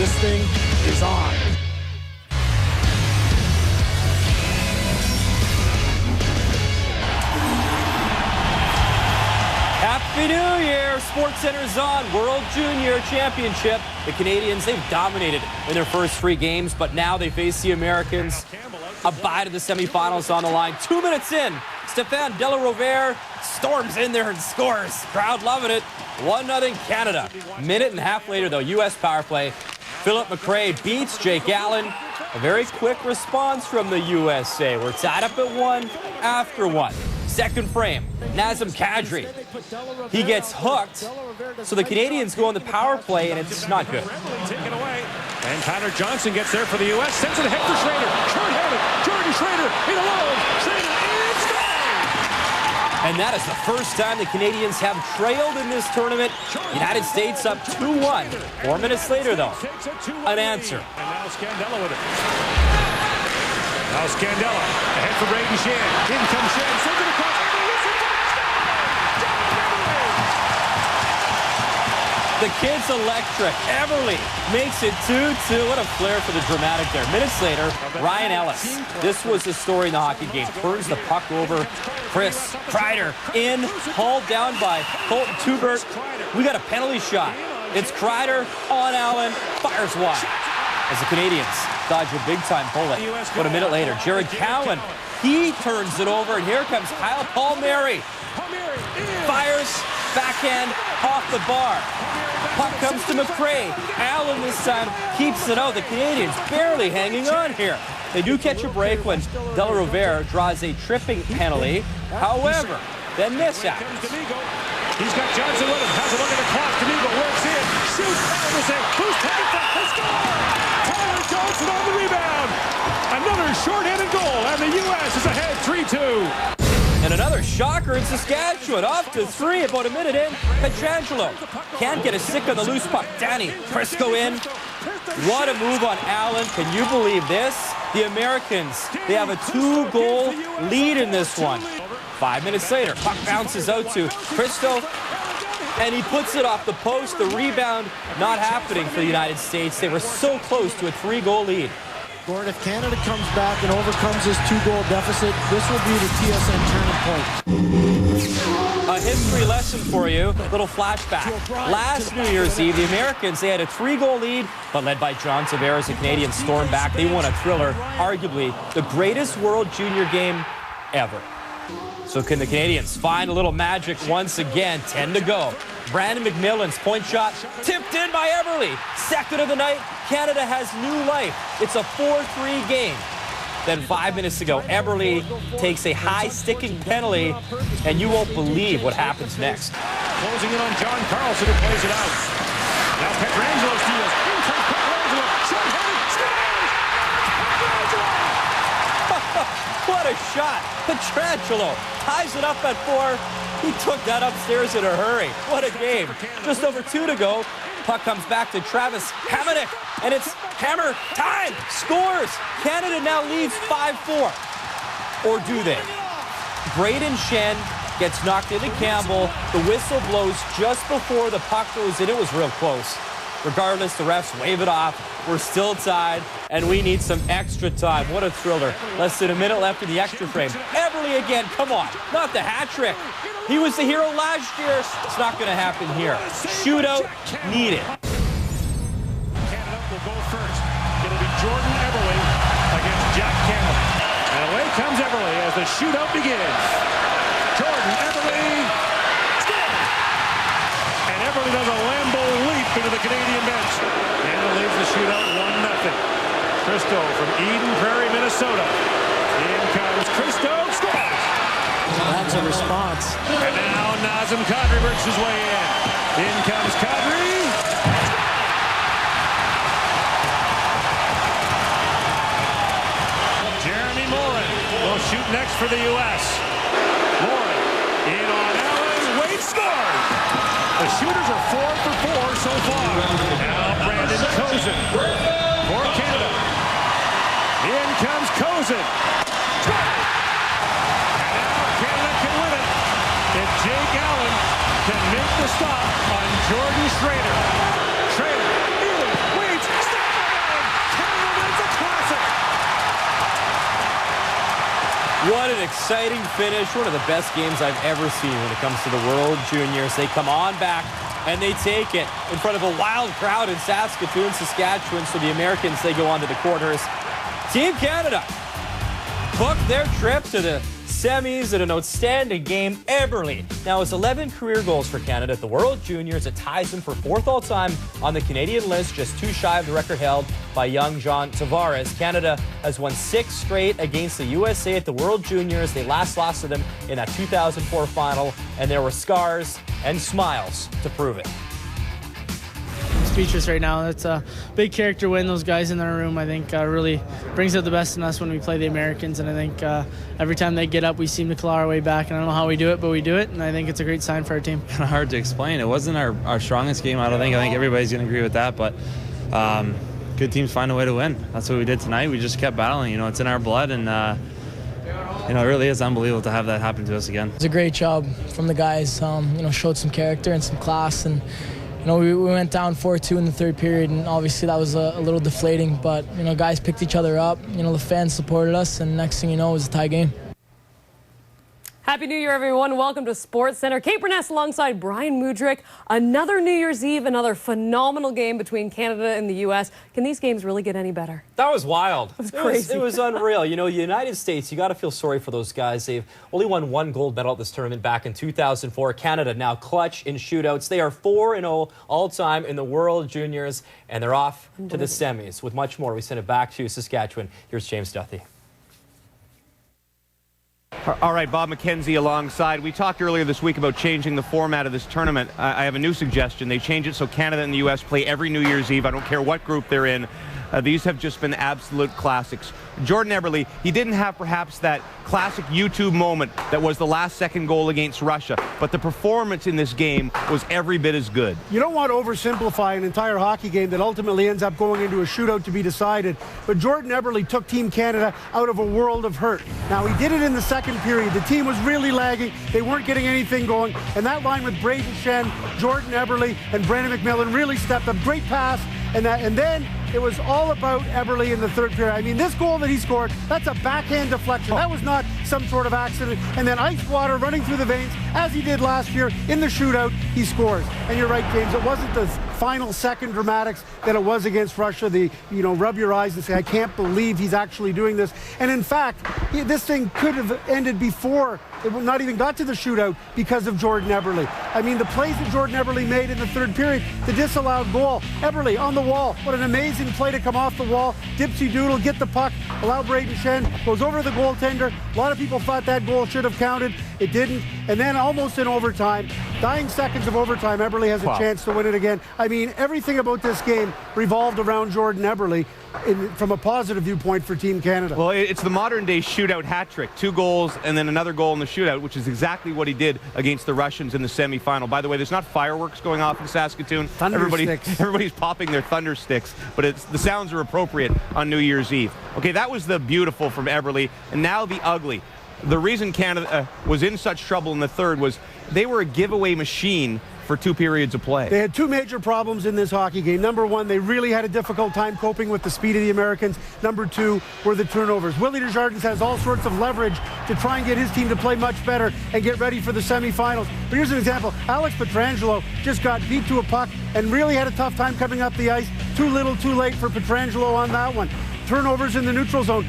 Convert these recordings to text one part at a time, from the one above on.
This thing is on. Happy New Year! SportsCenter's on. World Junior Championship. The Canadians, they've dominated in their first 3 games, but now they face the Americans. A bye to the semifinals on the line. 2 minutes in, Stéphane Delarovere storms in there and scores. Crowd loving it. 1-0 Canada. Minute and a half later, though, U.S. power play. Philip McRae beats Jake Allen. A very quick response from the USA. We're tied up at 1 after 1. Second frame, Nazem Kadri. He gets hooked, so the Canadians go on the power play, and it's not good. Taken away. And Tyler Johnson gets there for the U.S. Sends it ahead for Schrader. Short-handed. Jordan Schrader in alone. Schrader is scored! And that is the first time the Canadians have trailed in this tournament. United States up 2-1. 4 minutes later, though, an answer. And now Scandella with it. Now Scandella ahead for Braden Shan. In comes Shan. Sends it across. The kid's electric. Everly makes it 2-2. What a flair for the dramatic there. Minutes later, Ryan Ellis. This was the story in the hockey game. Turns the puck over. Chris Kreider in, hauled down by Colton Tubert. We got a penalty shot. It's Kreider on Allen. Fires wide. As the Canadians dodge a big-time bullet. But a minute later, Jared Cowan, he turns it over, and here comes Kyle Palmieri. Fires, backhand, off the bar. Puck comes to McRae. Allen this time keeps it out. The Canadians barely hanging on here. They do catch a break when Delarovere draws a tripping penalty. However, then this happens. He's got Johnson with him. Has a look at the clock. Domingo works in. Shoots. Who's taking that? They score! Tyler Johnson on the rebound. Another short-handed goal, and the U.S. is ahead 3-2. And another shocker in Saskatchewan. Off to 3, about a minute in. Petrangelo can't get a stick on the loose puck. Danny Crisco in. What a move on Allen. Can you believe this? The Americans, they have a 2-goal lead in this one. 5 minutes later, puck bounces out to Cristo, and he puts it off the post. The rebound not happening for the United States. They were so close to a 3-goal lead. Gordon, if Canada comes back and overcomes this 2-goal deficit, this will be the TSN turning point. A history lesson for you, little flashback. Last New Year's Eve, the Americans, they had a 3-goal lead, but led by John Tavares, the Canadians stormed back. They won a thriller, arguably the greatest World Junior game ever. So can the Canadians find a little magic once again? 10 to go. Brandon McMillan's point shot tipped in by Everly. Second of the night, Canada has new life. It's a 4-3 game. Then 5 minutes ago, Everly takes a high-sticking penalty, and you won't believe what happens next. Closing in on John Carlson, who plays it out. Now Petrangelo steals. In comes Petrangelo. Short-handed. Scores! Petrangelo! What a shot. Petrangelo ties it up at 4. He took that upstairs in a hurry. What a game. Just over 2 to go. Puck comes back to Travis Hamonic, and it's hammer time. Scores. Canada now leads 5-4. Or do they? Braden Shen gets knocked into Campbell. The whistle blows just before the puck goes in. It was real close. Regardless, the refs wave it off. We're still tied, and we need some extra time. What a thriller. Less than a minute left in the extra frame. Everly again, come on. Not the hat trick. He was the hero last year. It's not going to happen here. Shootout needed. Canada will go first. It'll be Jordan Everly against Jack Campbell. And away comes Everly as the shootout begins. Jordan Everly. And Everly does a Lambeau leap into the Canadian bench. Canada leads the shootout 1-0. Cristo from Eden Prairie, Minnesota. In comes Cristo. Scores! That's a response. And now Nazem Kadri works his way in. In comes Kadri. Jeremy Morin will shoot next for the U.S. Morin in on Allen. Wade scores! The shooters are 4 for 4 so far. Now Brandon Kozin for Canada. In comes Kozin. Canada can win it if Jake Allen can make the stop on Jordan Schrader. Schrader, waits, What an exciting finish. One of the best games I've ever seen when it comes to the World Juniors. They come on back and they take it in front of a wild crowd in Saskatoon, Saskatchewan. So the Americans, they go on to the quarters. Team Canada booked their trip to the semis in an outstanding game. Eberle now has 11 career goals for Canada at the World Juniors. It ties him for 4th all-time on the Canadian list, just 2 shy of the record held by young John Tavares. Canada has won 6 straight against the USA at the World Juniors. They last lost to them in that 2004 final, and there were scars and smiles to prove it. Speechless right now. It's a big character win. Those guys in their room, I think, really brings out the best in us when we play the Americans. And I think every time they get up, we seem to claw our way back. And I don't know how we do it, but we do it. And I think it's a great sign for our team. Kind of hard to explain. It wasn't our strongest game, I don't think. I think everybody's going to agree with that. But good teams find a way to win. That's what we did tonight. We just kept battling. You know, it's in our blood. And, you know, it really is unbelievable to have that happen to us again. It was a great job from the guys. You know, showed some character and some class. And you know, we went down 4-2 in the 3rd period, and obviously that was a little deflating, but, you know, guys picked each other up. You know, the fans supported us, and next thing you know, it was a tie game. Happy New Year, everyone. Welcome to Sports Center. Kate Burness alongside Brian Mudryk. Another New Year's Eve, another phenomenal game between Canada and the U.S. Can these games really get any better? That was wild. It was crazy. It was unreal. You know, the United States, you got to feel sorry for those guys. They've only won 1 gold medal at this tournament back in 2004. Canada now clutch in shootouts. They are 4-0 all-time in the World Juniors, and they're off to the semis. With much more, we send it back to Saskatchewan. Here's James Duthie. All right, Bob McKenzie alongside. We talked earlier this week about changing the format of this tournament. I have a new suggestion. They change it so Canada and the U.S. play every New Year's Eve. I don't care what group they're in. These have just been absolute classics. Jordan Eberle, he didn't have perhaps that classic YouTube moment that was the last-second goal against Russia, but the performance in this game was every bit as good. You don't want to oversimplify an entire hockey game that ultimately ends up going into a shootout to be decided, but Jordan Eberle took Team Canada out of a world of hurt. Now, he did it in the 2nd period. The team was really lagging. They weren't getting anything going, and that line with Braden Shen, Jordan Eberle, and Brandon McMillan really stepped up. Great pass, and then it was all about Eberle in the 3rd period. I mean, this goal that he scored, that's a backhand deflection. That was not some sort of accident. And then ice water running through the veins, as he did last year in the shootout, he scores. And you're right, James, it wasn't the final second dramatics that it was against Russia. Rub your eyes and say, I can't believe he's actually doing this. And in fact, this thing could have ended before it not even got to the shootout because of Jordan Eberle. I mean, the plays that Jordan Eberle made in the 3rd period, the disallowed goal, Eberle on the wall, what an amazing play to come off the wall, dipsy doodle, get the puck, allow Braden Shen, goes over the goaltender. A lot of people thought that goal should have counted. It didn't. And then almost in overtime, dying seconds of overtime, Eberle has a chance to win it again. I mean, everything about this game revolved around Jordan Eberle from a positive viewpoint for Team Canada. Well, it's the modern-day shootout hat trick. 2 goals and then another goal in the shootout, which is exactly what he did against the Russians in the semifinal. By the way, there's not fireworks going off in Saskatoon. Everybody's popping their thunder sticks, but the sounds are appropriate on New Year's Eve. Okay, that was the beautiful from Eberle, and now the ugly. The reason Canada was in such trouble in the 3rd was they were a giveaway machine for 2 periods of play. They had 2 major problems in this hockey game. Number 1, they really had a difficult time coping with the speed of the Americans. Number 2 were the turnovers. Willie Desjardins has all sorts of leverage to try and get his team to play much better and get ready for the semifinals. But here's an example. Alex Pietrangelo just got beat to a puck and really had a tough time coming up the ice. Too little, too late for Pietrangelo on that one. Turnovers in the neutral zone.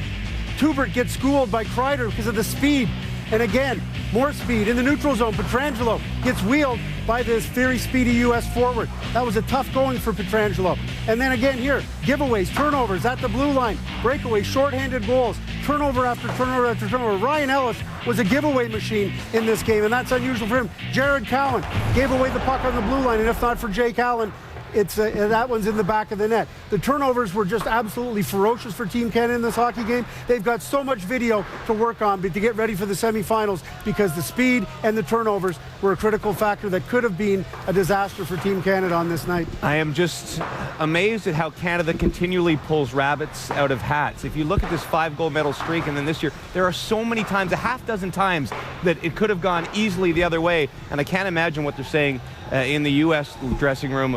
Tubert gets schooled by Kreider because of the speed. And again, more speed in the neutral zone. Pietrangelo gets wheeled by this very speedy U.S. forward. That was a tough going for Pietrangelo. And then again here, giveaways, turnovers at the blue line, breakaways, shorthanded goals, turnover after turnover after turnover. Ryan Ellis was a giveaway machine in this game, and that's unusual for him. Jared Cowan gave away the puck on the blue line, and if not for Jake Allen, that one's in the back of the net. The turnovers were just absolutely ferocious for Team Canada in this hockey game. They've got so much video to work on to get ready for the semifinals because the speed and the turnovers were a critical factor that could have been a disaster for Team Canada on this night. I am just amazed at how Canada continually pulls rabbits out of hats. If you look at this 5 gold medal streak, and then this year, there are so many times, a half dozen times, that it could have gone easily the other way, and I can't imagine what they're saying in the U.S. dressing room of